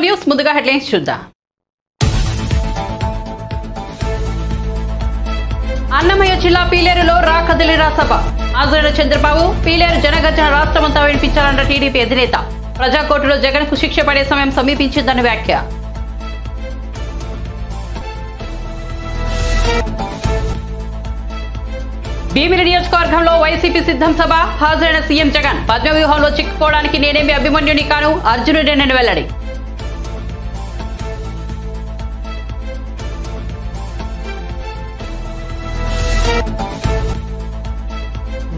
News ముందుగా headlines చూద్దాం. అన్నమయ్య జిల్లా పీలేరులో రాకదిలిరా సభ. హాజరైన చంద్రబాబు, పీలేరు జనగర్జన రాష్ట్రమంతా వినిపించాలన్న టీడీపీ అధినేత. ప్రజాకోర్టులో జగన్ కు శిక్ష పడే సమయం సమీపించిందని వ్యాఖ్య. భీమిలి నియోజకవర్గంలో వైసీపీ సిద్ధం సభ. హాజరైన సీఎం జగన్, పద్మవ్యూహంలో చిక్కుకోవడానికి నేనేమి అభిమన్యుని కాను, అర్జునుడేనని వెల్లడి.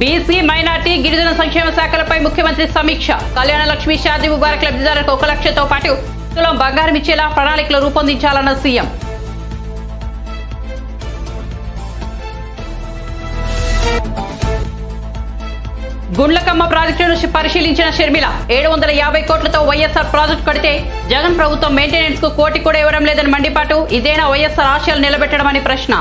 బీసీ, మైనార్టీ, గిరిజన సంక్షేమ శాఖలపై ముఖ్యమంత్రి సమీక్ష. కళ్యాణ లక్ష్మి, షాదీ ముబారక్ లబ్ధిదారులకు 1 లక్షతో పాటు తులం బంగారం ఇచ్చేలా ప్రణాళికలు రూపొందించాలన్న సీఎం. గుండ్లకమ్మ ప్రాజెక్టును పరిశీలించిన షర్మిల, 750 కోట్లతో వైఎస్ఆర్ ప్రాజెక్టు కడితే జగన్ ప్రభుత్వం మెయింటెనెన్స్ కు కోటి కూడా ఇవ్వడం లేదని మండిపాటు. ఇదేనా వైఎస్ఆర్ ఆశయాలు నిలబెట్టడం అని ప్రశ్న.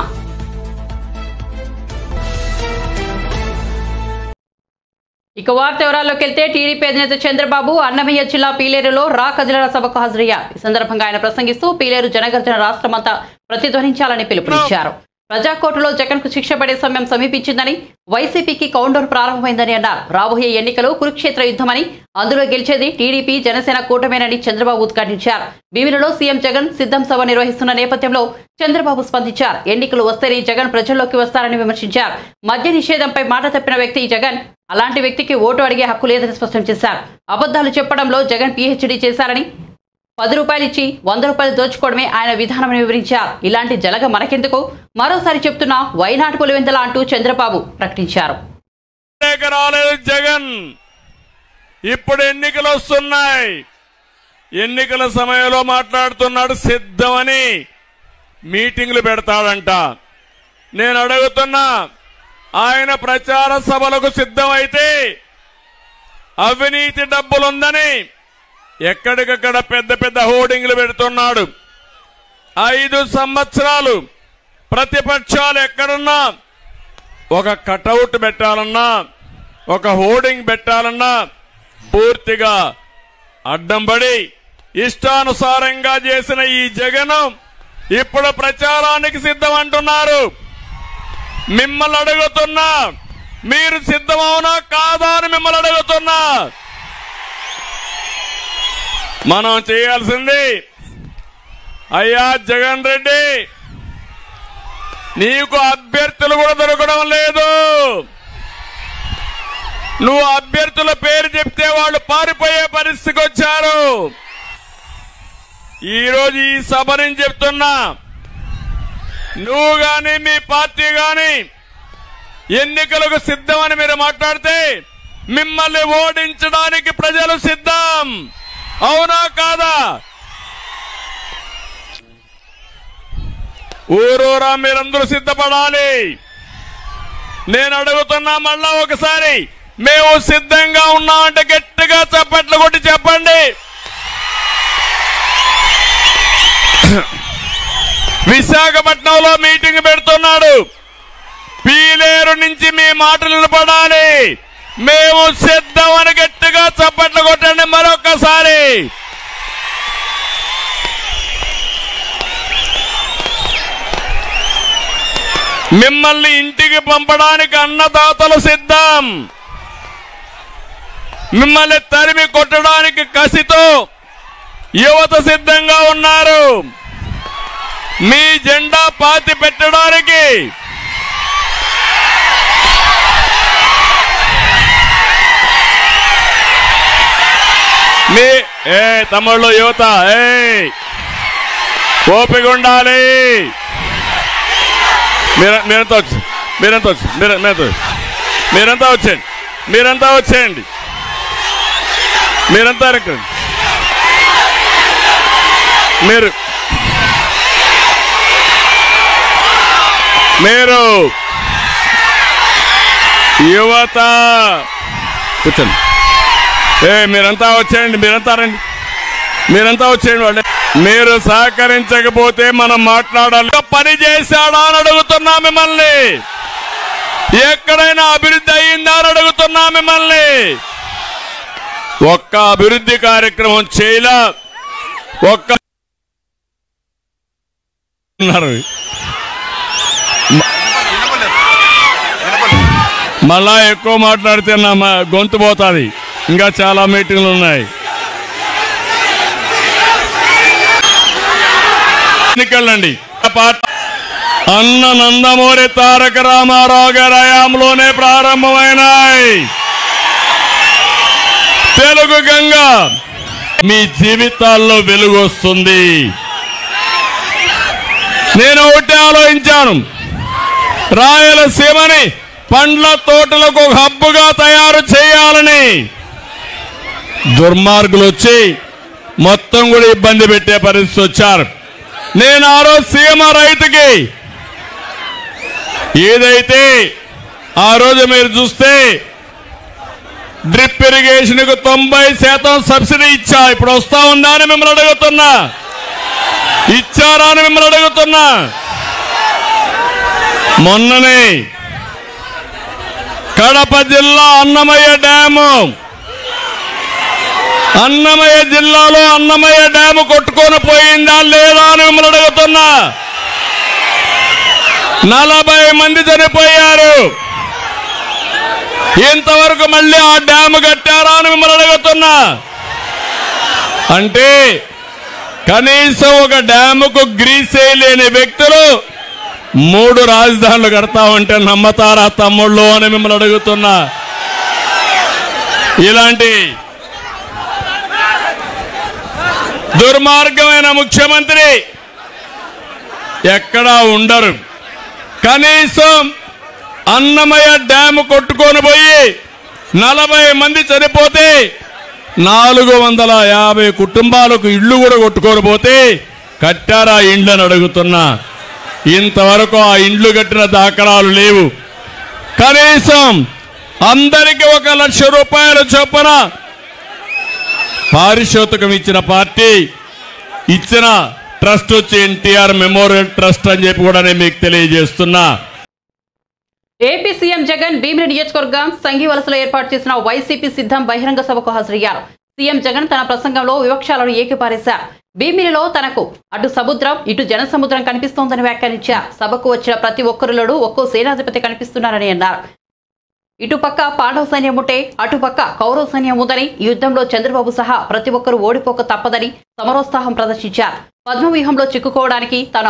ఇక వార్త వివరాల్లోకి వెళ్తే, టీడీపీ అధినేత చంద్రబాబు అన్నమయ్య జిల్లా పీలేరులో రాకదిలిరా సభకు హాజరయ్యారు. ఈ సందర్భంగా ఆయన ప్రసంగిస్తూ పీలేరు జనగర్జన రాష్ట్రమంతా ప్రతిధ్వనించాలని పిలుపునిచ్చారు. ప్రజాకోర్టులో జగన్ కు శిక్ష పడే సమయం సమీపించిందని, వైసీపీకి కౌంటర్ ప్రారంభమైందని అన్నారు. రాబోయే ఎన్నికలు కురుక్షేత్ర యుద్ధమని, అందులో గెలిచేది టీడీపీ జనసేన కూటమేనని చంద్రబాబు ఉద్ఘాటించారు. భీమిలిలో సీఎం జగన్ సిద్ధం సభ నిర్వహిస్తున్న నేపథ్యంలో చంద్రబాబు స్పందించారు. ఎన్నికలు వస్తేనే జగన్ ప్రజల్లోకి వస్తారని విమర్శించారు. మద్య నిషేధంపై మాట తప్పిన వ్యక్తి జగన్, అలాంటి వ్యక్తికి ఓటు అడిగే హక్కు లేదని స్పష్టం చేశారు. అబద్దాలు చెప్పడంలో జగన్ పీహెచ్డీ చేశారని, 10 రూపాయలు ఇచ్చి 100 రూపాయలు దోచుకోవడమే ఆయన విధానమని వివరించారు. ఇలాంటి జలగ మనకెందుకు, మరోసారి చెప్తున్నా వైనాట్ పులివెందల అంటూ చంద్రబాబు ప్రకటించారు. జగన్ ఇప్పుడు ఎన్నికలు వస్తున్నాయి, ఎన్నికల సమయంలో మాట్లాడుతున్నాడు సిద్ధమని, మీటింగ్లు పెడతాడంట. నేను అడుగుతున్నా, ఆయన ప్రచార సభలకు సిద్ధమైతే అవినీతి డబ్బులుందని ఎక్కడికక్కడ పెద్ద పెద్ద హోర్డింగ్లు పెడుతున్నాడు. 5 సంవత్సరాలు ప్రతిపక్షాలు ఎక్కడున్నా ఒక కటౌట్ పెట్టాలన్నా, ఒక హోర్డింగ్ పెట్టాలన్నా పూర్తిగా అడ్డం పడి ఇష్టానుసారంగా చేసిన ఈ జగన్ ఇప్పుడు ప్రచారానికి సిద్ధం అంటున్నారు. మిమ్మల్ని అడుగుతున్నా, మీరు సిద్ధమవునా కాదా అని మిమ్మల్ని అడుగుతున్నా. మనం చేయాల్సింది, అయ్యా జగన్ రెడ్డి, నీకు అభ్యర్థులు కూడా దొరకడం లేదు. నువ్వు అభ్యర్థుల పేరు చెప్తే వాళ్ళు పారిపోయే పరిస్థితికి వచ్చారు. ఈరోజు ఈ సభ నుంచి చెప్తున్నా, నువ్వు గాని మీ పార్టీ గాని ఎన్నికలకు సిద్ధమని మీరు మాట్లాడితే మిమ్మల్ని ఓడించడానికి ప్రజలు సిద్ధం. అవునా కాదా? ఊరూరా మీరందరూ సిద్ధపడాలి. నేను అడుగుతున్నా మళ్ళా ఒకసారి, మేము సిద్ధంగా ఉన్నామంటే గట్టిగా చప్పట్లు కొట్టి చెప్పండి. విశాఖపట్నంలో మీటింగ్ పెడుతున్నాడు. పీలేరు నుంచి మీ మాటలు నిలబడాలి. మేము సిద్ధమని గట్టిగా చప్పట్లు కొట్టండి మరొకసారి. మిమ్మల్ని ఇంటికి పంపడానికి అన్నదాతలు సిద్ధం. మిమ్మల్ని తరిమి కొట్టడానికి కసితో యువత సిద్ధంగా ఉన్నారు. మీ జెండా పాతి పెట్టడానికి మీ తమ్ముళ్ళు యువత ఓపిక ఉండాలి. మీరంతా వచ్చేయండి. మీరంతా మీరు యువత కూర్చోండి. మీరంతా వచ్చేయండి. మీరంతా వచ్చేయండి. వాళ్ళే మీరు సహకరించకపోతే మనం మాట్లాడాలి. పని చేశాడా అని అడుగుతున్నా మిమ్మల్ని. ఎక్కడైనా అభివృద్ధి అయ్యిందా అని అడుగుతున్నా మిమ్మల్ని. ఒక్క అభివృద్ధి కార్యక్రమం చేయలా. ఒక్క మళ్ళా ఎక్కువ మాట్లాడితే నా గొంతు పోతుంది. ఇంకా చాలా మీటింగ్లు ఉన్నాయి. ఎన్నికలండి. అన్న నందమూరి తారక రామారావు గారి హయాంలోనే ప్రారంభమైనాయి. తెలుగు గంగ మీ జీవితాల్లో వెలుగు వస్తుంది. నేను ఒకటి ఆలోచించాను, రాయలసీమని పండ్ల తోటలకు ఒక హబ్బుగా తయారు చేయాలని. దుర్మార్గులు వచ్చి మొత్తం కూడా ఇబ్బంది పెట్టే పరిస్థితి వచ్చారు. నేను ఆ రోజు సీమ రైతుకి ఏదైతే ఆ రోజు మీరు చూస్తే డ్రిప్ ఇరిగేషన్ కు 90% సబ్సిడీ ఇచ్చా. ఇప్పుడు వస్తా ఉందా అని మిమ్మల్ని అడుగుతున్నా, ఇచ్చారా అని మిమ్మల్ని అడుగుతున్నా. మొన్ననే కడప జిల్లా అన్నమయ్య డ్యాము, అన్నమయ్య జిల్లాలో అన్నమయ్య డ్యాము కొట్టుకొని పోయిందా లేదా అని మిమ్మల్ని అడుగుతున్నా. 40 మంది చనిపోయారు. ఇంతవరకు మళ్ళీ ఆ డ్యాము కట్టారా అని మిమ్మల్ని అడుగుతున్నా. అంటే కనీసం ఒక డ్యాముకు గ్రీసే లేని వ్యక్తులు 3 రాజధానులు కడతా ఉంటే నమ్మతారా తమ్ముళ్ళు అని మిమ్మల్ని అడుగుతున్నా. ఇలాంటి దుర్మార్గమైన ముఖ్యమంత్రి ఎక్కడా ఉండరు. కనీసం అన్నమయ్య డ్యాము కొట్టుకొని పోయి 40 మంది చనిపోతే 450 కుటుంబాలకు ఇళ్లు కూడా కొట్టుకొని పోతే కట్టారా ఇండ్లు అని అడుగుతున్నా. ఇంతవరకు ఆ ఇండ్లు కట్టిన దాఖలాలు లేవు. కనీసం అందరికీ 1 లక్ష రూపాయల చొప్పున పారితోషికం ఇచ్చిన పార్టీ, ఇచ్చిన ట్రస్ట్ వచ్చి ఎన్టీఆర్ మెమోరియల్ ట్రస్ట్ అని చెప్పి కూడా నేను మీకు తెలియజేస్తున్నా. ఏపీ సీఎం జగన్ భీమిలి నియోజకవర్గం సంఘీవలసలో ఏర్పాటు చేసిన వైసీపీ సిద్ధం బహిరంగ సభకు హాజరయ్యారు. సీఎం జగన్ తన ప్రసంగంలో వివక్షాలను ఏకిపారేశారు. భీమిలిలో తనకు అటు సముద్రం ఇటు జనసముద్రం కనిపిస్తోందని వ్యాఖ్యానించారు. సభకు వచ్చిన ప్రతి ఒక్కరిలోనూ ఒక్కో సేనాధిపతి కనిపిస్తున్నారని అన్నారు. ఇటుపక్క పాండవ సైన్యం ఉంటే అటుపక్క కౌరవ సైన్యం ఉందని, ఈ యుద్ధంలో చంద్రబాబు సహా ప్రతి ఒక్కరూ ఓడిపోక తప్పదని సమరోత్సాహం ప్రదర్శించారు. పద్మవ్యూహంలో చిక్కుకోవడానికి తాను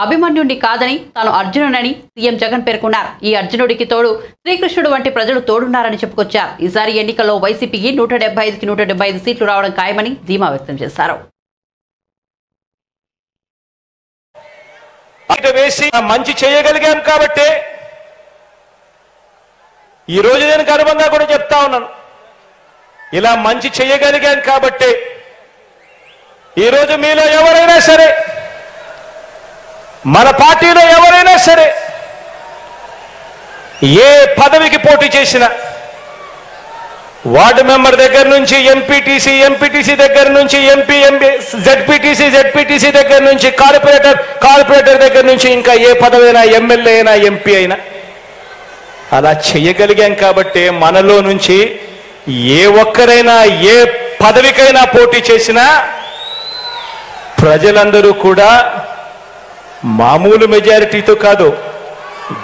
అభిమన్యుడిని కాదని తాను అర్జునుడని సీఎం జగన్ పేర్కొన్నారు. ఈ అర్జునుడికి తోడు శ్రీకృష్ణుడు వంటి ప్రజలు తోడున్నారని చెప్పుకొచ్చారు. ఈసారి ఎన్నికల్లో వైసీపీకి 175కి 175 సీట్లు రావడం ఖాయమని ధీమా వ్యక్తం చేశారు. మంచి చేయగలిగాం కాబట్టి ఈ రోజు నేను గర్వంగా కూడా చెప్తా ఉన్నాను. ఇలా మంచి చేయగలిగాం కాబట్టి ఈరోజు మీలో ఎవరైనా సరే, మన పార్టీలో ఎవరైనా సరే ఏ పదవికి పోటీ చేసినా, వార్డు మెంబర్ దగ్గర నుంచి ఎంపీటీసీ దగ్గర నుంచి జెడ్పీటీసీ దగ్గర నుంచి కార్పొరేటర్ దగ్గర నుంచి ఇంకా ఏ పదవైనా, ఎమ్మెల్యే అయినా, ఎంపీ అయినా అలా చేయగలిగాం కాబట్టి మనలో నుంచి ఏ ఒక్కరైనా ఏ పదవికైనా పోటీ చేసినా ప్రజలందరూ కూడా మామూలు మెజారిటీతో కాదు,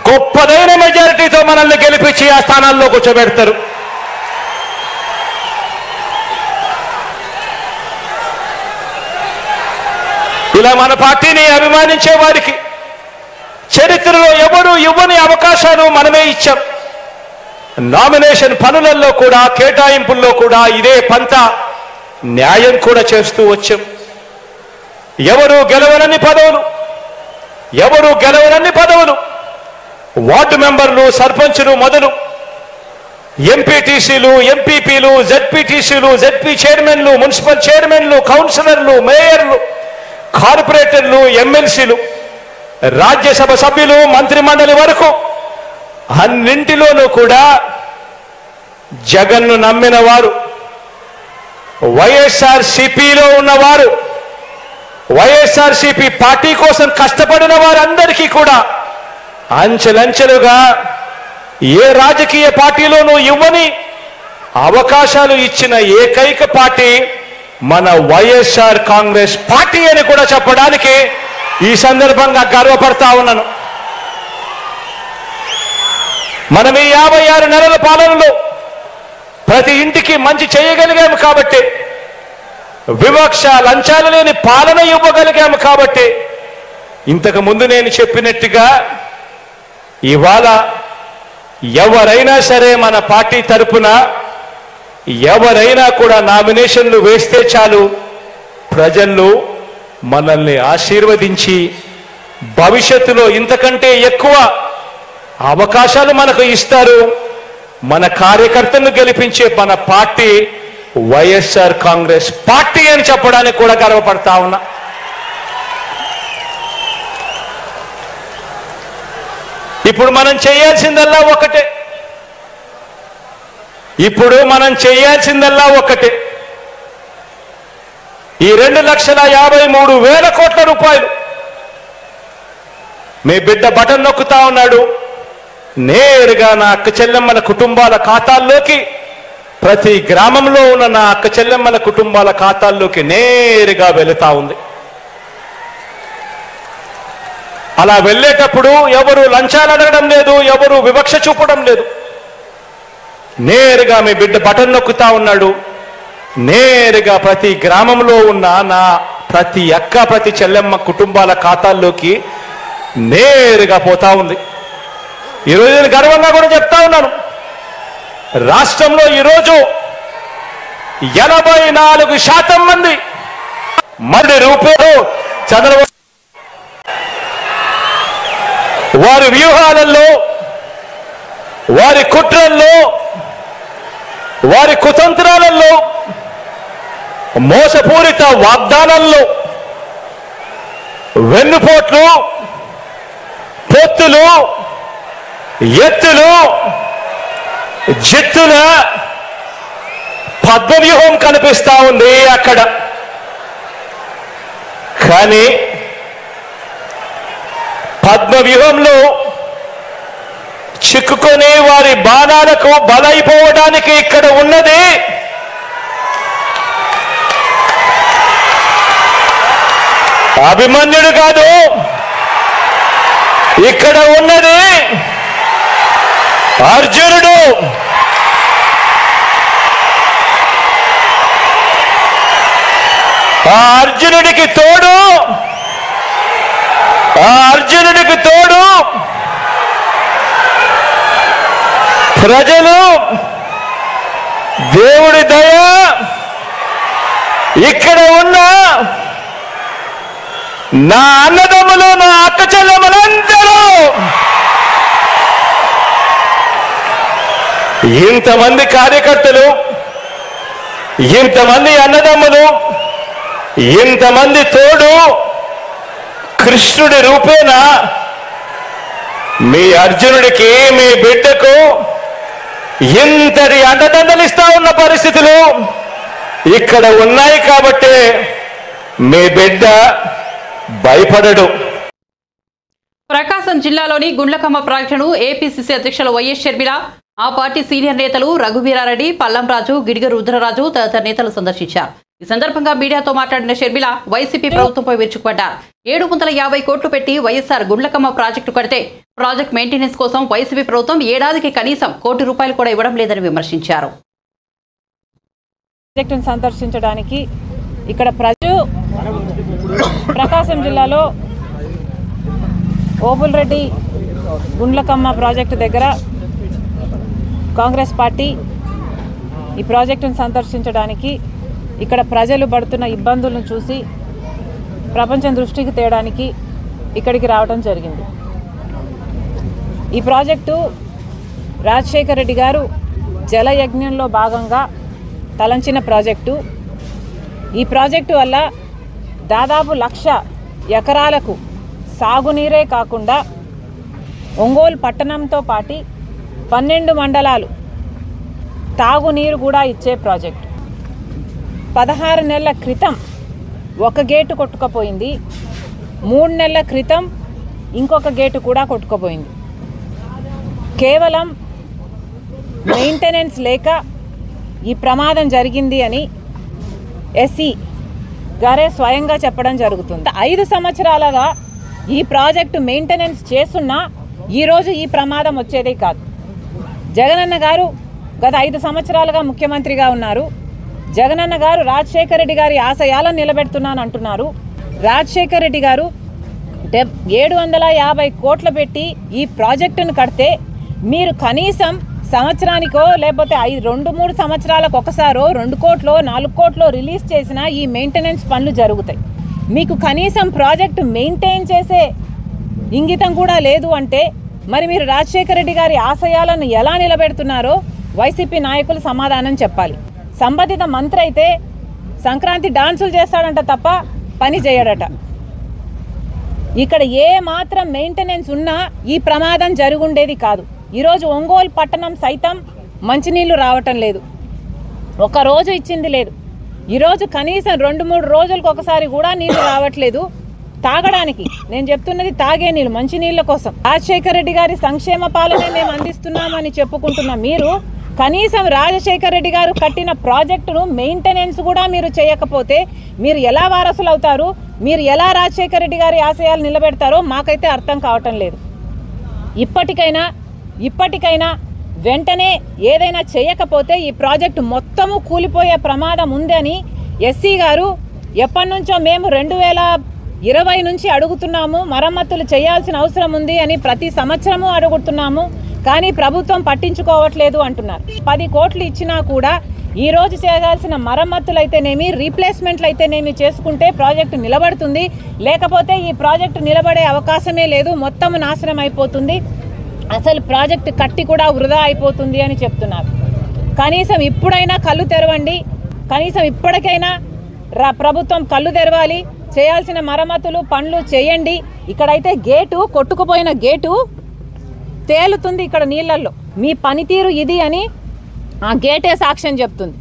గొప్పదైన మెజారిటీతో మనల్ని గెలిపించి ఆ స్థానాల్లో కూర్చోబెడతారు. ఇలా మన పార్టీని అభిమానించే వారికి చరిత్రలో ఎవరు ఇవ్వని అవకాశాలు మనమే ఇచ్చాం. నామినేషన్ పనులలో కూడా, కేటాయింపుల్లో కూడా ఇదే పంత న్యాయం కూడా చేస్తూ వచ్చాం. ఎవరు గెలవనన్ని పదవులు వార్డు మెంబర్లు, సర్పంచులు మొదలు ఎంపీటీసీలు, ఎంపీపీలు, జెడ్పీటీసీలు, జెడ్పీ చైర్మన్లు, మున్సిపల్ చైర్మన్లు, కౌన్సిలర్లు, మేయర్లు, కార్పొరేటర్లు, ఎమ్మెల్సీలు, రాజ్యసభ సభ్యులు, మంత్రి మండలి వరకు అన్నింటిలోనూ కూడా జగన్ను నమ్మిన వారు, వైఎస్ఆర్సీపీలో ఉన్నవారు, వైఎస్ఆర్సీపీ పార్టీ కోసం కష్టపడిన వారందరికీ కూడా అంచెలంచెలుగా ఏ రాజకీయ పార్టీలోనూ ఇవ్వని అవకాశాలు ఇచ్చిన ఏకైక పార్టీ మన వైఎస్ఆర్ కాంగ్రెస్ పార్టీ అని కూడా చెప్పడానికి ఈ సందర్భంగా గర్వపడతా ఉన్నాను. మనం ఈ 56 నెలల పాలనలో ప్రతి ఇంటికి మంచి చేయగలిగాము కాబట్టి, వివక్ష లంచాలు లేని పాలన ఇవ్వగలిగాము కాబట్టి, ఇంతకు ముందు నేను చెప్పినట్టుగా ఇవాళ ఎవరైనా సరే మన పార్టీ తరపున ఎవరైనా కూడా నామినేషన్లు వేస్తే చాలు, ప్రజలు మనల్ని ఆశీర్వదించి భవిష్యత్తులో ఇంతకంటే ఎక్కువ అవకాశాలు మనకు ఇస్తారు. మన కార్యకర్తలను గెలిపించే మన పార్టీ వైఎస్ఆర్ కాంగ్రెస్ పార్టీ అని చెప్పడానికి కూడా గర్వపడతా ఉన్నా. ఇప్పుడు మనం చేయాల్సిందల్లా ఒకటే. ఈ 2,53,000 కోట్ల రూపాయలు మీ బిడ్డ బటన్ నొక్కుతా ఉన్నాడు, నేరుగా నా అక్క చెల్లెమ్మల కుటుంబాల ఖాతాల్లోకి, ప్రతి గ్రామంలో ఉన్న నా అక్క చెల్లెమ్మల కుటుంబాల ఖాతాల్లోకి నేరుగా వెళుతా ఉంది. అలా వెళ్ళేటప్పుడు ఎవరు లంచాలు అడగడం లేదు, ఎవరు వివక్ష చూపడం లేదు. నేరుగా మీ బిడ్డ బటన్ నొక్కుతా ఉన్నాడు, నేరుగా ప్రతి గ్రామంలో ఉన్న నా ప్రతి అక్క ప్రతి చెల్లెమ్మ కుటుంబాల ఖాతాల్లోకి నేరుగా పోతా ఉంది. ఈరోజు నేను గర్వంగా కూడా చెప్తా ఉన్నాను, రాష్ట్రంలో ఈరోజు 84% మంది రూపాయలు చంద్రబాబు వారి వ్యూహాలలో, వారి కుట్రల్లో, వారి కుతంత్రాలలో, మోసపూరిత వాగ్దానాల్లో, వెన్నుపోట్లు, పొత్తులు, ఎత్తులు, జిత్తుల పద్మవ్యూహం కనిపిస్తా ఉంది అక్కడ. కానీ పద్మవ్యూహంలో చిక్కుకొని వారి బాణాలకు బలైపోవడానికి ఇక్కడ ఉన్నది అభిమన్యుడు కాదు, ఇక్కడ ఉన్నది అర్జునుడు. ఆ అర్జునుడికి తోడు ప్రజలు, దేవుడి దయ, ఇక్కడ ఉన్న నా అన్నదమ్ములు, నా అక్క చెల్లెమ్మలందరూ, ఇంతమంది కార్యకర్తలు, ఇంతమంది అన్నదమ్ములు, ఇంతమంది తోడు కృష్ణుడి రూపేణ మీ అర్జునుడికి, మీ బిడ్డకు ఇంతటి అండదండలిస్తా ఉన్న పరిస్థితులు ఇక్కడ ఉన్నాయి కాబట్టి మీ బిడ్డ భయపడడు. ప్రకాశం జిల్లాలోని గుండ్లకమ్మ ప్రాజెక్టును ఏపీసీసీ అధ్యక్షులు వైఎస్ షర్మిల, ఆ పార్టీ సీనియర్ నేతలు రఘువీరారెడ్డి, పల్లంరాజు, గిడిగ రుద్రరాజు తదితర నేతలు సందర్శించారు. ఈ సందర్భంగా మీడియాతో మాట్లాడిన షర్మిల వైసీపీ ప్రభుత్వంపై విరుచుకుపడ్డారు. 750 కోట్లు పెట్టి వైఎస్ఆర్ గుండ్లకమ్మ ప్రాజెక్టు కడితే ప్రాజెక్ట్ మెయింటెనెన్స్ కోసం వైసీపీ ప్రభుత్వం ఏడాదికి కనీసం ₹1 కూడా ఇవ్వడం లేదని విమర్శించారు. ప్రాజెక్టును సందర్శించడానికి ఇక్కడ ప్రకాశం జిల్లాలో ఓబుల్రెడ్డి గుండ్లకమ్మ ప్రాజెక్టు దగ్గర కాంగ్రెస్ పార్టీ ఈ ప్రాజెక్టును సందర్శించడానికి, ఇక్కడ ప్రజలు పడుతున్న ఇబ్బందులను చూసి ప్రపంచం దృష్టికి తేయడానికి ఇక్కడికి రావడం జరిగింది. ఈ ప్రాజెక్టు రాజశేఖర రెడ్డి గారు జలయజ్ఞంలో భాగంగా తలంచిన ప్రాజెక్టు. ఈ ప్రాజెక్టు వల్ల దాదాపు 1,00,000 ఎకరాలకు సాగునీరే కాకుండా ఒంగోలు పట్టణంతో పాటు 12 మండలాలు తాగునీరు కూడా ఇచ్చే ప్రాజెక్టు. 16 నెలల క్రితం ఒక గేటు కొట్టుకుపోయింది, 3 నెలల క్రితం ఇంకొక గేటు కూడా కొట్టుకుపోయింది. కేవలం మెయింటెనెన్స్ లేక ఈ ప్రమాదం జరిగింది అని ఎస్సీ గారే స్వయంగా చెప్పడం జరుగుతుంది. 5 సంవత్సరాలుగా ఈ ప్రాజెక్టు మెయింటెనెన్స్ చేస్తున్నా ఈరోజు ఈ ప్రమాదం వచ్చేదే కాదు. జగనన్న గారు గత 5 సంవత్సరాలుగా ముఖ్యమంత్రిగా ఉన్నారు. జగనన్న గారు రాజశేఖర రెడ్డి గారి ఆశయాలను నిలబెడుతున్నాను అంటున్నారు. రాజశేఖర రెడ్డి గారు 750 కోట్లు పెట్టి ఈ ప్రాజెక్టును కడితే మీరు కనీసం సంవత్సరానికో లేకపోతే 2-3 సంవత్సరాలకు ఒకసారో 2 కోట్లో 4 కోట్లో రిలీజ్ చేసినా ఈ మెయింటెనెన్స్ పనులు జరుగుతాయి. మీకు కనీసం ప్రాజెక్టు మెయింటైన్ చేసే ఇంగితం కూడా లేదు అంటే మరి మీరు రాజశేఖర రెడ్డి గారి ఆశయాలను ఎలా నిలబెడుతున్నారో వైసీపీ నాయకులు సమాధానం చెప్పాలి. సంబంధిత మంత్రి అయితే సంక్రాంతి డాన్సులు చేస్తాడంట తప్ప పని చేయడట. ఇక్కడ ఏ మాత్రం మెయింటెనెన్స్ ఉన్నా ఈ ప్రమాదం జరుగుండేది కాదు. ఈరోజు ఒంగోలు పట్టణం సైతం మంచినీళ్లు రావటం లేదు, ఒక రోజు ఇచ్చింది లేదు. ఈరోజు కనీసం 2-3 రోజులకు ఒకసారి కూడా నీళ్లు రావట్లేదు తాగడానికి. నేను చెప్తున్నది తాగే నీళ్ళు, మంచినీళ్ళ కోసం. రాజశేఖర రెడ్డి గారి సంక్షేమ పాలనే మేము అందిస్తున్నామని చెప్పుకుంటున్న మీరు కనీసం రాజశేఖర రెడ్డి గారు కట్టిన ప్రాజెక్టును మెయింటెనెన్స్ కూడా మీరు చేయకపోతే మీరు ఎలా వారసులు అవుతారు? మీరు ఎలా రాజశేఖర రెడ్డి గారి ఆశయాలు నిలబెడతారో మాకైతే అర్థం కావటం లేదు. ఇప్పటికైనా వెంటనే ఏదైనా చేయకపోతే ఈ ప్రాజెక్టు మొత్తము కూలిపోయే ప్రమాదం ఉందని ఎస్సీ గారు ఎప్పటి నుంచో మేము 2020 నుంచి అడుగుతున్నాము, మరమ్మతులు చేయాల్సిన అవసరం ఉంది అని ప్రతి సంవత్సరము అడుగుతున్నాము, కానీ ప్రభుత్వం పట్టించుకోవట్లేదు అంటున్నారు. 10 కోట్లు ఇచ్చినా కూడా ఈ రోజు చేయాల్సిన మరమ్మతులు అయితేనేమి, రీప్లేస్మెంట్లు అయితేనేమి చేసుకుంటే ప్రాజెక్టు నిలబడుతుంది. లేకపోతే ఈ ప్రాజెక్టు నిలబడే అవకాశమే లేదు, మొత్తం నాశనం అయిపోతుంది, అసలు ప్రాజెక్టు కట్టి కూడా వృధా అయిపోతుంది అని చెప్తున్నారు. కనీసం ఇప్పుడైనా కళ్ళు తెరవండి, కనీసం ఇప్పటికైనా ప్రభుత్వం కళ్ళు తెరవాలి, చేయాల్సిన మరమ్మతులు పనులు చేయండి. ఇక్కడైతే గేటు కొట్టుకుపోయిన గేటు తేలుతుంది ఇక్కడ నీళ్లలో. మీ పనితీరు ఇది అని ఆ గేటే సాక్ష్యం చెప్తుంది.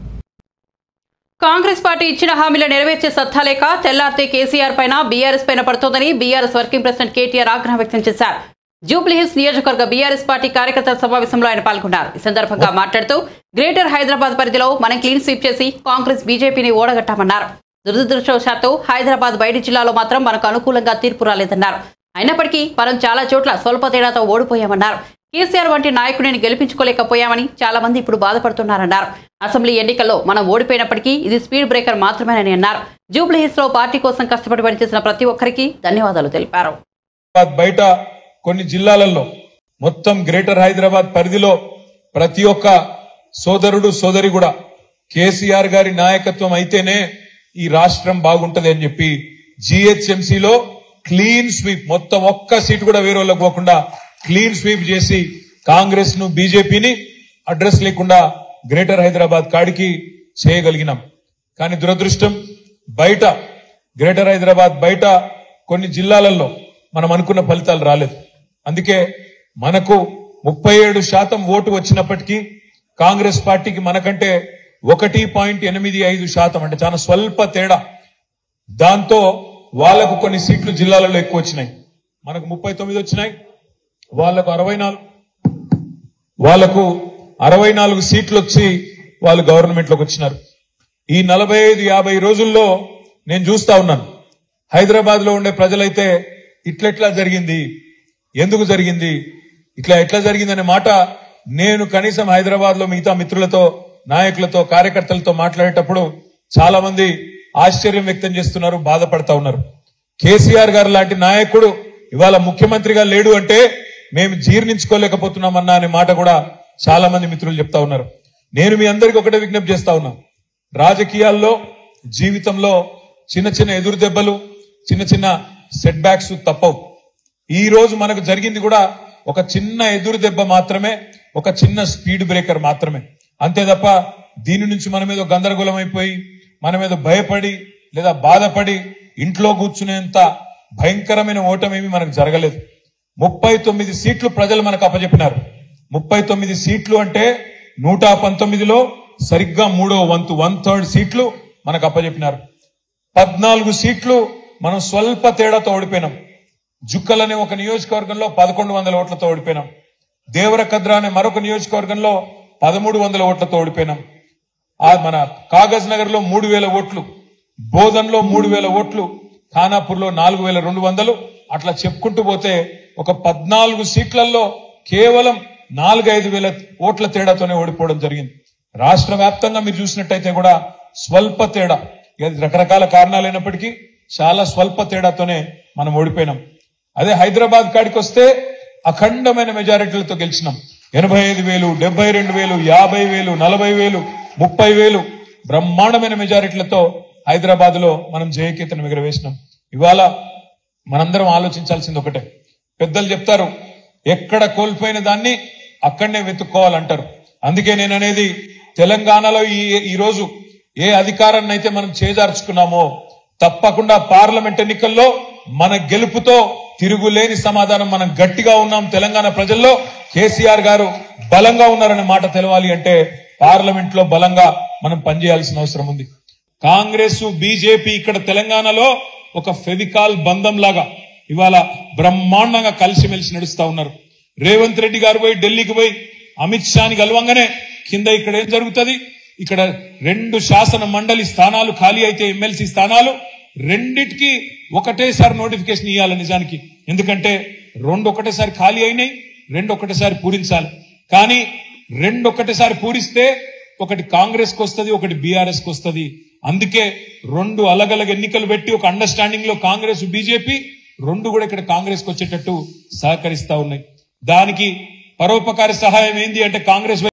కాంగ్రెస్ పార్టీ ఇచ్చిన హామీలు నెరవేర్చే సత్తా లేక తెల్లారితే కేసీఆర్ పైన బీఆర్ఎస్ పైన పడుతోందని బీఆర్ఎస్ వర్కింగ్ ప్రెసిడెంట్ కేటీఆర్ ఆగ్రహం వ్యక్తం చేశారు. జూబ్లీహిల్స్ నియోజకవర్గ బీఆర్ఎస్ పార్టీ కార్యకర్తల సమావేశంలో ఆయన పాల్గొన్నారు. ఈ సందర్భంగా మాట్లాడుతూ గ్రేటర్ హైదరాబాద్ పరిధిలో మనం క్లీన్ స్వీప్ చేసి కాంగ్రెస్ బీజేపీని ఓడగట్టామన్నారు. దురదృష్టవశాత్తు హైదరాబాద్ బయటి జిల్లాలో మాత్రం మనకు అనుకూలంగా తీర్పు రాలేదన్నారు. అయినప్పటికీ మనం చాలా చోట్ల స్వల్ప తేడాతో ఓడిపోయామన్నారు. కేసీఆర్ వంటి నాయకుడిని గెలిపించుకోలేకపోయామని చాలా మంది ఇప్పుడు బాధపడుతున్నారన్నారు. అసెంబ్లీ ఎన్నికల్లో మనం ఓడిపోయినప్పటికీ ఇది స్పీడ్ బ్రేకర్ మాత్రమేనని అన్నారు. జూబ్లీహిల్స్ లో పార్టీ కోసం కష్టపడి పనిచేసిన ప్రతి ఒక్కరికి ధన్యవాదాలు తెలిపారు. బయట కొన్ని జిల్లాలలో మొత్తం గ్రేటర్ హైదరాబాద్ పరిధిలో ప్రతి ఒక్క సోదరుడు సోదరి కూడా కేసీఆర్ గారి నాయకత్వం అయితేనే ఈ రాష్ట్రం బాగుంటది అని చెప్పి జీహెచ్ఎంసీలో క్లీన్ స్వీప్, మొత్తం ఒక్క సీటు కూడా వేరే వాళ్ళకి పోకుండా క్లీన్ స్వీప్ చేసి కాంగ్రెస్ ను బీజేపీని అడ్రస్ లేకుండా గ్రేటర్ హైదరాబాద్ కాడికి చేయగలిగినాం. కానీ దురదృష్టం బయట గ్రేటర్ హైదరాబాద్ బయట కొన్ని జిల్లాలలో మనం అనుకున్న ఫలితాలు రాలేదు. అందుకే మనకు 37% ఓటు వచ్చినప్పటికీ కాంగ్రెస్ పార్టీకి మనకంటే 1.85% అంటే చాలా స్వల్ప తేడా. దాంతో వాళ్లకు కొన్ని సీట్లు జిల్లాలలో ఎక్కువ వచ్చినాయి. మనకు 39 వచ్చినాయి, వాళ్లకు 64 సీట్లు వచ్చి వాళ్ళు గవర్నమెంట్ లోకి వచ్చినారు. ఈ 45-50 రోజుల్లో నేను చూస్తా ఉన్నాను, హైదరాబాద్ లో ఉండే ప్రజలైతే ఇట్లెట్లా జరిగింది, ఎందుకు జరిగింది, ఎట్లా జరిగింది అనే మాట నేను కనీసం హైదరాబాద్ లో మిగతా మిత్రులతో, నాయకులతో, కార్యకర్తలతో మాట్లాడేటప్పుడు చాలా మంది ఆశ్చర్యం వ్యక్తం చేస్తున్నారు, బాధపడతా ఉన్నారు. కేసీఆర్ గారు లాంటి నాయకుడు ఇవాళ ముఖ్యమంత్రిగా లేడు అంటే మేము జీర్ణించుకోలేకపోతున్నామన్నా అనే మాట కూడా చాలా మంది మిత్రులు చెప్తా ఉన్నారు. నేను మీ అందరికీ ఒకటే విజ్ఞప్తి చేస్తా ఉన్నా, రాజకీయాల్లో జీవితంలో చిన్న చిన్న ఎదురు దెబ్బలు, చిన్న చిన్న సెట్ బ్యాక్స్ తప్పవు. ఈ రోజు మనకు జరిగింది కూడా ఒక చిన్న ఎదురు దెబ్బ మాత్రమే, ఒక చిన్న స్పీడ్ బ్రేకర్ మాత్రమే. అంతే తప్ప దీని నుంచి మన మీద గందరగోళం అయిపోయి, మన మీద భయపడి లేదా బాధపడి ఇంట్లో కూర్చునేంత భయంకరమైన ఓటమేమి మనకు జరగలేదు. 39 సీట్లు ప్రజలు మనకు అప్పచెప్పినారు. 39 సీట్లు అంటే 119లో సరిగ్గా 3వ వంతు 1/3 సీట్లు మనకు అప్పచెప్పినారు. 14 సీట్లు మనం స్వల్ప తేడాతో ఓడిపోయినాం. జుక్కలనే ఒక నియోజకవర్గంలో 1100 ఓట్లతో ఓడిపోయినాం. దేవరకద్ర అనే మరొక నియోజకవర్గంలో 1300 ఓట్లతో ఓడిపోయినాం. మన కాగజ్ నగర్ లో 3000 ఓట్లు బోధన్లో 3000 ఓట్లు, ఖానాపూర్లో 4200, అట్లా చెప్పుకుంటూ పోతే ఒక 14 సీట్లలో కేవలం 4-5 వేల ఓట్ల తేడాతోనే ఓడిపోవడం జరిగింది. రాష్ట్ర వ్యాప్తంగా మీరు చూసినట్టయితే కూడా స్వల్ప తేడా, రకరకాల కారణాలైనప్పటికీ చాలా స్వల్ప తేడాతోనే మనం ఓడిపోయినాం. అదే హైదరాబాద్ కాడికి వస్తే అఖండమైన మెజారిటీలతో గెలిచినాం. 85,000, 72,000, 50,000, 40,000, 30,000 బ్రహ్మాండమైన మెజారిటీలతో హైదరాబాద్ లో మనం జయకేతనం ఎగరవేసినాం. ఇవాళ మనందరం ఆలోచించాల్సింది ఒకటే. పెద్దలు చెప్తారు, ఎక్కడ కోల్పోయిన దాన్ని అక్కడనే వెతుక్కోవాలంటారు. అందుకే నేను అనేది, తెలంగాణలో ఈ రోజు ఏ అధికారాన్ని అయితే మనం చేజార్చుకున్నామో తప్పకుండా పార్లమెంట్ ఎన్నికల్లో మన గెలుపుతో తిరుగులేని సమాధానం. మనం గట్టిగా ఉన్నాం, తెలంగాణ ప్రజల్లో కేసీఆర్ గారు బలంగా ఉన్నారనే మాట తెలవాలి అంటే పార్లమెంట్ లో బలంగా మనం పనిచేయాల్సిన అవసరం ఉంది. కాంగ్రెస్ బీజేపీ ఇక్కడ తెలంగాణలో ఒక ఫెవికాల్ బంధం లాగా ఇవాళ బ్రహ్మాండంగా కలిసిమెలిసి నడుస్తా ఉన్నారు. రేవంత్ రెడ్డి గారు పోయి ఢిల్లీకి పోయి అమిత్ షాని కలవంగానే కింద ఇక్కడ ఏం జరుగుతుంది, ఇక్కడ 2 శాసన మండలి స్థానాలు ఖాళీ అయితే ఎమ్మెల్సీ స్థానాలు రెండిటికి ఒకటేసారి నోటిఫికేషన్ ఇవ్వాలి నిజానికి. ఎందుకంటే 2 ఒకటేసారి ఖాళీ అయినాయి, 2 ఒకటేసారి పూరించాలి. కానీ 2 ఒకటేసారి పూరిస్తే ఒకటి కాంగ్రెస్ కు వస్తుంది, ఒకటి బీఆర్ఎస్ కు వస్తుంది. అందుకే 2 అలగలగ ఎన్నికలు పెట్టి ఒక అండర్స్టాండింగ్ లో కాంగ్రెస్ బీజేపీ 2 కూడా ఇక్కడ కాంగ్రెస్ కు వచ్చేటట్టు సహకరిస్తా ఉన్నాయి. దానికి పరోపకారి సహాయం ఏంది అంటే కాంగ్రెస్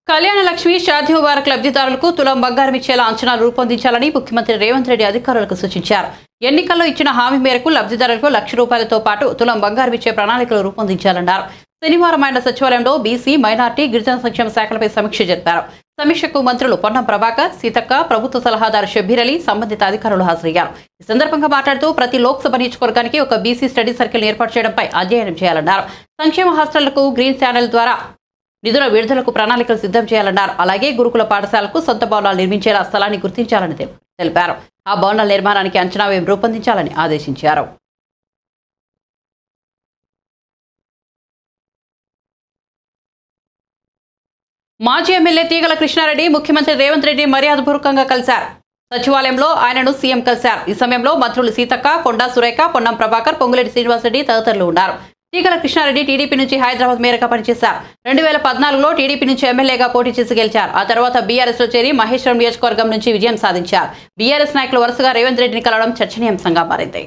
కళ్యాణ లక్ష్మి షాదీ ముబారక్ లబ్ధిదారులకు తులం బంగారం ఇచ్చేలా అంచనాలు రూపొందించాలని ముఖ్యమంత్రి రేవంత్ రెడ్డి అధికారులకు సూచించారు. ఎన్నికల్లో ఇచ్చిన హామీ మేరకు లబ్ధిదారులకు ₹1,00,000తో పాటు తులం బంగారం ఇచ్చే ప్రణాళికలు రూపొందించాలన్నారు. శనివారం ఆయన సచివాలయంలో బీసీ, మైనార్టీ, గిరిజన సంక్షేమ శాఖలపై సమీక్ష జరిపారు. సమీక్షకు మంత్రులు పొన్నం ప్రభాకర్, సీతక్క, ప్రభుత్వ సలహాదారు షబ్బీర్ అలీ, సంబంధిత అధికారులు హాజరయ్యారు. ఈ సందర్భంగా మాట్లాడుతూ ప్రతి లోక్సభ నియోజకవర్గానికి ఒక బీసీ స్టడీ సర్కిల్ ఏర్పాటు చేయడంపై అధ్యయనం చేయాలన్నారు. సంక్షేమ హాస్టళ్లకు గ్రీన్ ఛానల్ ద్వారా నిధుల విడుదలకు ప్రణాళికలు సిద్ధం చేయాలన్నారు. అలాగే గురుకుల పాఠశాలకు సొంత భవనాలు నిర్మించేలా స్థలాన్ని గుర్తించాలని తెలిపారు. ఆ భవనాల నిర్మాణానికి అంచనా వ్యయం రూపొందించాలని ఆదేశించారు. మాజీ ఎమ్మెల్యే తీగల కృష్ణారెడ్డి ముఖ్యమంత్రి రేవంత్ రెడ్డి మర్యాదపూర్వకంగా కలిశారు. సచివాలయంలో ఆయనను సీఎం కలిశారు. ఈ సమయంలో మంత్రులు సీతక్క, కొండా సురేఖ, పొన్నం ప్రభాకర్, పొంగులేటి శ్రీనివాసరెడ్డి తదితరులు ఉన్నారు. తీగల కృష్ణారెడ్డి టీడీపీ నుంచి హైదరాబాద్ మేయర్గా పనిచేశారు. 2014లో టీడీపీ నుంచి ఎమ్మెల్యేగా పోటీ చేసి గెలిచారు. ఆ తర్వాత బీఆర్ఎస్ లో చేరి మహేశ్వరం నియోజకవర్గం నుంచి విజయం సాధించారు. బీఆర్ఎస్ నాయకులు వరుసగా రేవంత్ రెడ్డిని కలవడం చర్చనీయాంశంగా మారింది.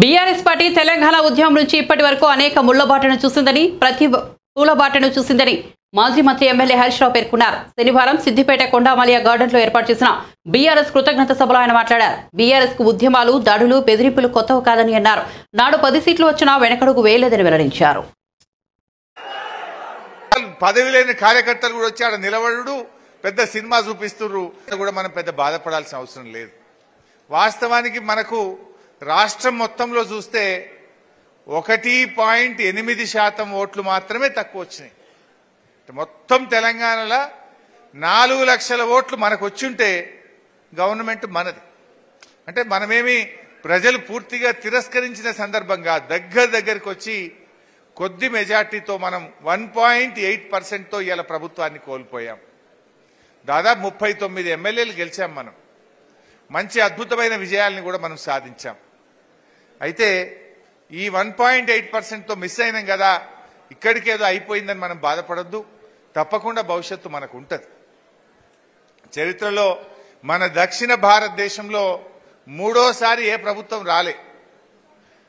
బీఆర్ఎస్ పార్టీ తెలంగాణ ఉద్యమం నుంచి ఇప్పటి వరకు అనేక ముళ్లబాటను చూసిందని మాజీ మంత్రి ఎమ్మెల్యే హరీష్ రావు పేర్కొన్నారు. శనివారం సిద్దిపేట కొండామలియా గార్డెన్లో ఏర్పాటు చేసిన బీఆర్ఎస్ కృతజ్ఞత సభలో ఆయన మాట్లాడారు. బీఆర్ఎస్ కు ఉద్యమాలు, దాడులు, బెదిరింపులు కొత్తవి కాదని అన్నారు. నాడు 10 సీట్లు వచ్చినా వెనకడుగు వేయలేదని వెల్లడించారు. పదవి లేని కార్యకర్తలు కూడా వచ్చి ఆడ నిలబడు పెద్ద సినిమా చూపిస్తున్నారు కూడా మనం పెద్ద బాధపడాల్సిన అవసరం లేదు. వాస్తవానికి మనకు రాష్ట్రం మొత్తంలో చూస్తే 1.8% ఓట్లు మాత్రమే తక్కువ వచ్చినాయి. మొత్తం తెలంగాణలో 4 లక్షల ఓట్లు మనకు వచ్చుంటే గవర్నమెంట్ మనది. అంటే మనమేమి ప్రజలు పూర్తిగా తిరస్కరించిన సందర్భంగా దగ్గరికి వచ్చి కొద్ది మెజార్టీతో మనం 1.8%తో ఇవాళ ప్రభుత్వాన్ని కోల్పోయాం. దాదాపు 39 ఎమ్మెల్యేలు గెలిచాం. మనం మంచి అద్భుతమైన విజయాల్ని కూడా మనం సాధించాం. అయితే ఈ 1.8%తో మిస్ అయినాం కదా, ఇక్కడికేదో అయిపోయిందని మనం బాధపడద్దు. తప్పకుండా భవిష్యత్తు మనకు ఉంటుంది. చరిత్రలో మన దక్షిణ భారతదేశంలో 3ఓసారి ఏ ప్రభుత్వం రాలే.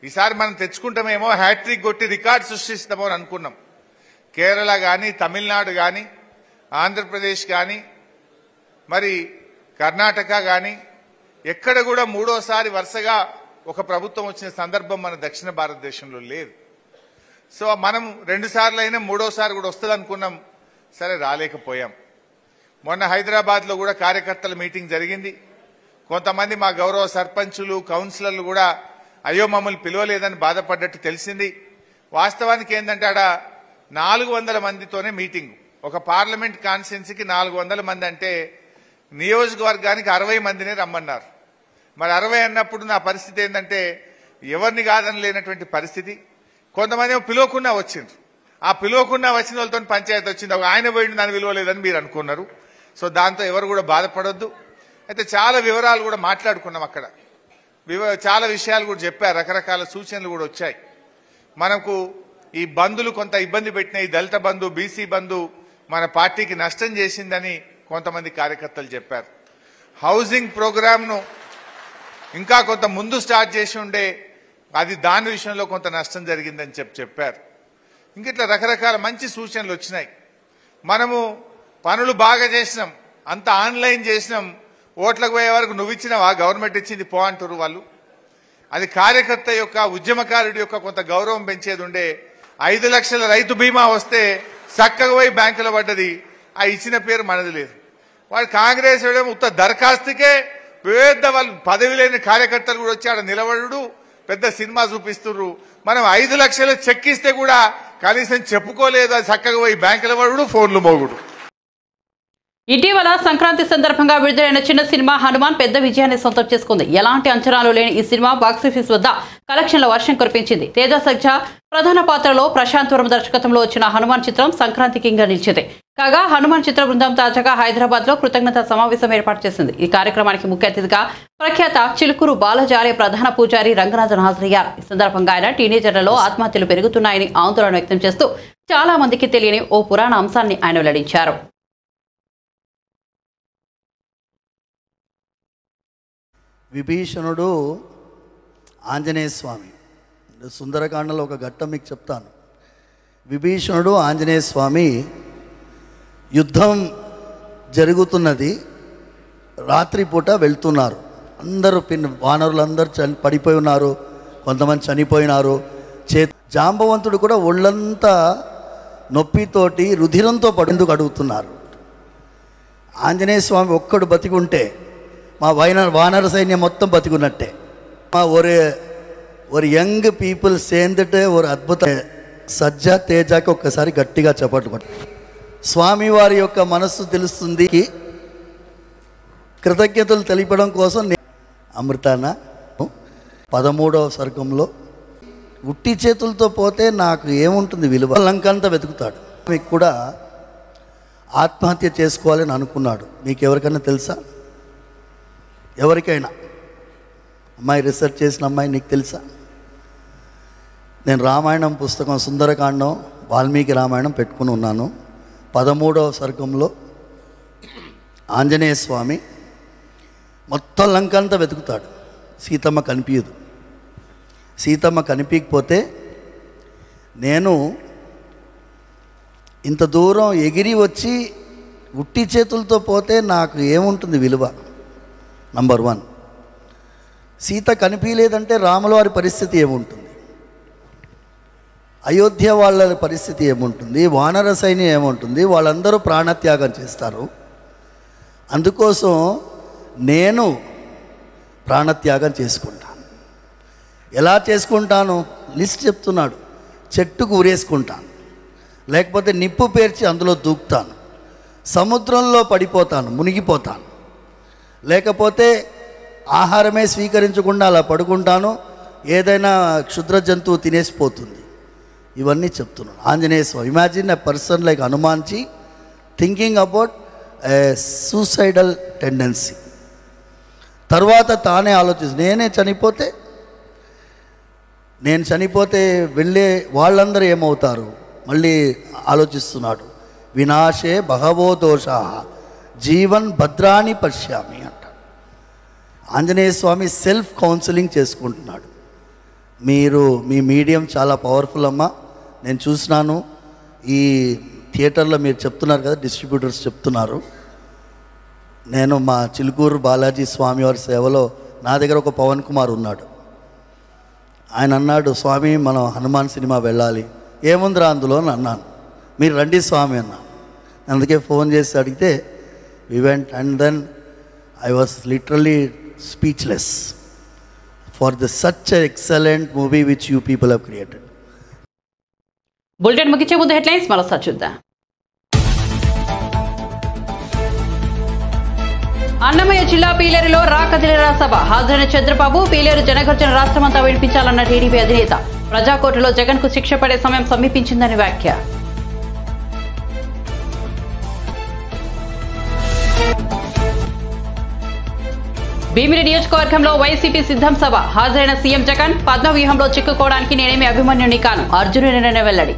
ఈసారి మనం తెచ్చుకుంటామేమో, హ్యాట్రిక్ కొట్టి రికార్డు సృష్టిస్తామో అని అనుకున్నాం. కేరళ కానీ, తమిళనాడు కానీ, ఆంధ్రప్రదేశ్ కానీ, మరి కర్ణాటక కానీ ఎక్కడ కూడా మూడోసారి వరుసగా ఒక ప్రభుత్వం వచ్చిన సందర్భం మన దక్షిణ భారతదేశంలో లేదు. సో మనం 2 సార్లు అయినా మూడోసారి కూడా వస్తుంది అనుకున్నాం, సరే రాలేకపోయాం. మొన్న హైదరాబాద్లో కూడా కార్యకర్తల మీటింగ్ జరిగింది. కొంతమంది మా గౌరవ సర్పంచులు కౌన్సిలర్లు కూడా అయ్యో మమ్మల్ని పిలవలేదని బాధపడ్డట్టు తెలిసింది. వాస్తవానికి ఏంటంటే ఆడ 400 మందితోనే మీటింగ్. ఒక పార్లమెంట్ కాన్స్టిట్యున్సీకి 400 మంది అంటే నియోజకవర్గానికి 60 మందినే రమ్మన్నారు. మరి 60 అన్నప్పుడు నా పరిస్థితి ఏంటంటే ఎవరిని కాదని లేనటువంటి పరిస్థితి. కొంతమంది పిలవకుండా వచ్చిండ్రు. ఆ పిలవకుండా వచ్చిన వాళ్ళతో పంచాయతీ వచ్చింది. ఆయన పోయింది నన్ను విలువలేదని మీరు అనుకున్నారు. సో దాంతో ఎవరు కూడా బాధపడొద్దు. అయితే చాలా వివరాలు కూడా మాట్లాడుకున్నాం అక్కడ. చాలా విషయాలు కూడా చెప్పారు, రకరకాల సూచనలు కూడా వచ్చాయి. మనకు ఈ బంధులు కొంత ఇబ్బంది పెట్టిన ఈ దళిత బంధు బీసీ బంధు మన పార్టీకి నష్టం చేసిందని కొంతమంది కార్యకర్తలు చెప్పారు. హౌసింగ్ ప్రోగ్రామ్ను ఇంకా కొంత ముందు స్టార్ట్ చేసి ఉండే అది దాని విషయంలో కొంత నష్టం జరిగిందని చెప్పారు. ఇంక ఇట్లా రకరకాల మంచి సూచనలు వచ్చినాయి. మనము పనులు బాగా చేసినాం, అంత ఆన్లైన్ చేసినాం. ఓట్లకు పోయే వరకు నువ్వు ఇచ్చినావా, గవర్నమెంట్ ఇచ్చింది పో అంటారు వాళ్ళు. అది కార్యకర్త యొక్క ఉద్యమకారుడి యొక్క కొంత గౌరవం పెంచేది ఉండే. 5 లక్షల రైతు బీమా వస్తే చక్కగా పోయి బ్యాంకులో పడ్డది. ఆ ఇచ్చిన పేరు మనది లేదు. వాడు కాంగ్రెస్ ఉత్త దరఖాస్తుకే పెద్ద వాళ్ళు పదవి లేని కార్యకర్తలు కూడా వచ్చి ఆడ నిలబడు పెద్ద సినిమా చూపిస్తున్నారు. మనం 5 లక్షలు చెక్ ఇస్తే కూడా కనీసం చెప్పుకోలేదు. అది చక్కగా పోయి బ్యాంకులో పడు ఫోన్లు మోగుడు. ఇటీవల సంక్రాంతి సందర్భంగా విడుదలైన చిన్న సినిమా హనుమాన్ పెద్ద విజయాన్ని సొంతం చేసుకుంది. ఎలాంటి అంచనాలు లేని ఈ సినిమా బాక్సాఫీస్ వద్ద కలెక్షన్ల వర్షం కురిపించింది. తేజ సజ్జా ప్రధాన పాత్రలో ప్రశాంత్ వర్మ దర్శకత్వంలో వచ్చిన హనుమాన్ చిత్రం సంక్రాంతి కింగ్ గా నిలిచింది. కాగా హనుమాన్ చిత్ర బృందం తాజాగా హైదరాబాద్ లో కృతజ్ఞత సమావేశం ఏర్పాటు చేసింది. ఈ కార్యక్రమానికి ముఖ్య అతిథిగా ప్రఖ్యాత చిలుకూరు బాలజాలే ప్రధాన పూజారి రంగనాథన్ హాజరయ్యారు. ఈ సందర్భంగా ఆయన టీనేజర్లలో ఆత్మహత్యలు పెరుగుతున్నాయని ఆందోళన వ్యక్తం చేస్తూ చాలా మందికి తెలియని ఓ పురాణ అంశాన్ని ఆయన వెల్లడించారు. విభీషణుడు ఆంజనేయ స్వామి. సుందరకాండలో ఒక ఘట్టం మీకు చెప్తాను. విభీషణుడు ఆంజనేయ స్వామి యుద్ధం జరుగుతున్నది. రాత్రిపూట వెళ్తున్నారు. అందరూ వానరులందరూ పడిపోయి ఉన్నారు, కొంతమంది చనిపోయినారు. జాంబవంతుడు కూడా ఒళ్ళంతా నొప్పితోటి రుధిరంతో పడేందుకు అడుగుతున్నారు. ఆంజనేయ స్వామి ఒక్కడు బతికుంటే మా వానర సైన్యం మొత్తం బతికున్నట్టే. ஒரு యంగ్ పీపుల్ సేందటే ஒரு అద్భుత సజ్జా తేజాకి ఒక్కసారి గట్టిగా చప్పట్లు కొట్టు. స్వామివారి యొక్క మనస్సు తెలుస్తుంది. కృతజ్ఞతలు తెలిపడం కోసం అమృతాన 13వ సర్గంలో ఉట్టి చేతులతో పోతే నాకు ఏముంటుంది విలువ, లంకంతా వెతుకుతాడు. మీకు కూడా ఆత్మహత్య చేసుకోవాలని అనుకున్నాడు. మీకు ఎవరికైనా తెలుసా? ఎవరికైనా అమ్మాయి రీసెర్చ్ చేసిన అమ్మాయి నీకు తెలుసా? నేను రామాయణం పుస్తకం సుందరకాండం వాల్మీకి రామాయణం పెట్టుకుని ఉన్నాను. 13వ సర్గంలో ఆంజనేయ స్వామి మొత్తం లంకంతా వెతుకుతాడు. సీతమ్మ కనిపించదు. సీతమ్మ కనిపించకపోతే నేను ఇంత దూరం ఎగిరి వచ్చి ఉట్టి చేతులతో పోతే నాకు ఏముంటుంది విలువ. నంబర్ 1. సీత కనిపించలేదంటే రాముల వారి పరిస్థితి ఏముంటుంది? అయోధ్య వాళ్ళ పరిస్థితి ఏముంటుంది? వానర సైన్యం ఏముంటుంది? వాళ్ళందరూ ప్రాణత్యాగం చేస్తారు. అందుకోసం నేను ప్రాణత్యాగం చేసుకుంటాను. ఎలా చేసుకుంటాను? లిస్ట్ చెప్తున్నాడు. చెట్టుకు ఉరేసుకుంటాను, లేకపోతే నిప్పు పేర్చి అందులో దూకుతాను, సముద్రంలో పడిపోతాను, మునిగిపోతాను, లేకపోతే ఆహారమే స్వీకరించకుండా అలా పడుకుంటాను, ఏదైనా క్షుద్ర జంతువు తినేసిపోతుంది. ఇవన్నీ చెప్తున్నాను. Anjaneya Swami. Imagine a person like Hanumanji thinking about a suicidal tendency. తర్వాత తానే ఆలోచిస్తుంది, నేను చనిపోతే వెళ్ళే వాళ్ళందరూ ఏమవుతారు? మళ్ళీ ఆలోచిస్తున్నాడు. వినాశే బహవో దోషా జీవన్ భద్రాని పశ్యామి అంటాడు. ఆంజనేయ స్వామి సెల్ఫ్ కౌన్సిలింగ్ చేసుకుంటున్నాడు. మీ మీడియం చాలా పవర్ఫుల్ అమ్మా. నేను చూసినాను ఈ థియేటర్లో మీరు చెప్తున్నారు కదా, డిస్ట్రిబ్యూటర్స్ చెప్తున్నారు. నేను మా చిలుకూరు బాలాజీ స్వామివారి సేవలో నా దగ్గర ఒక పవన్ కుమార్ ఉన్నాడు. ఆయన అన్నాడు, స్వామి మనం హనుమాన్ సినిమా వెళ్ళాలి. ఏముందిరా అందులో అని అన్నాను. మీరు రండి స్వామి అన్నాను. అందుకే ఫోన్ చేసి అడిగితే we went and then I was literally speechless for the such excellent movie which you people have created. Bulletin ముగించే ముందు హెడ్లైన్స్ మరోసారి చూద్దాం. అన్నమయ్య జిల్లా పీలేరులో రాకదిలేరా సభ. హాజరైన చంద్రబాబు, పీలేరు జనగర్జన రాష్ట్రమంతా వినిపించాలన్న టీడీపీ అధినేత. ప్రజాకోర్టులో జగన్ కు శిక్ష పడే సమయం సమీపించిందని వ్యాఖ్య. భీమిలి నియోజకవర్గంలో వైసీపీ సిద్ధం సభ. హాజరైన సీఎం జగన్, పద్మవ్యూహంలో చిక్కుకోవడానికి నేనేమి అభిమన్యుని కాను, అర్జునుడినే వెల్లడి.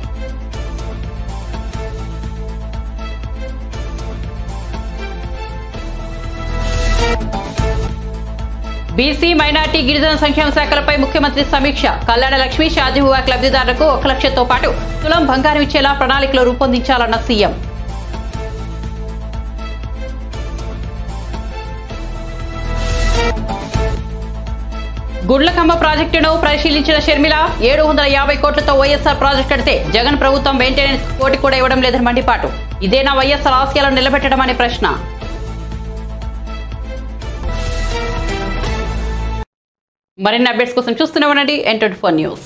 బీసీ, మైనార్టీ, గిరిజన సంక్షేమ శాఖలపై ముఖ్యమంత్రి సమీక్ష. కళ్యాణ లక్ష్మి, షాదీ వివాహ లబ్ధిదారులకు 1 లక్షతో పాటు తులం బంగారం ఇచ్చేలా ప్రణాళికలు రూపొందించాలన్న సీఎం. గుండ్లకమ్మ ప్రాజెక్టును పరిశీలించిన షర్మిల, 750 కోట్లతో వైఎస్ఆర్ ప్రాజెక్టు కడితే జగన్ ప్రభుత్వం మెయింటెనెన్స్ కోటి కూడా ఇవ్వడం లేదని మండిపాటు. ఇదేనా వైఎస్ఆర్ ఆశయాలను నిలబెట్టడం అనే ప్రశ్న. మరిన్ని అప్డేట్స్ కోసం చూస్తూనే ఉండండి N24 న్యూస్.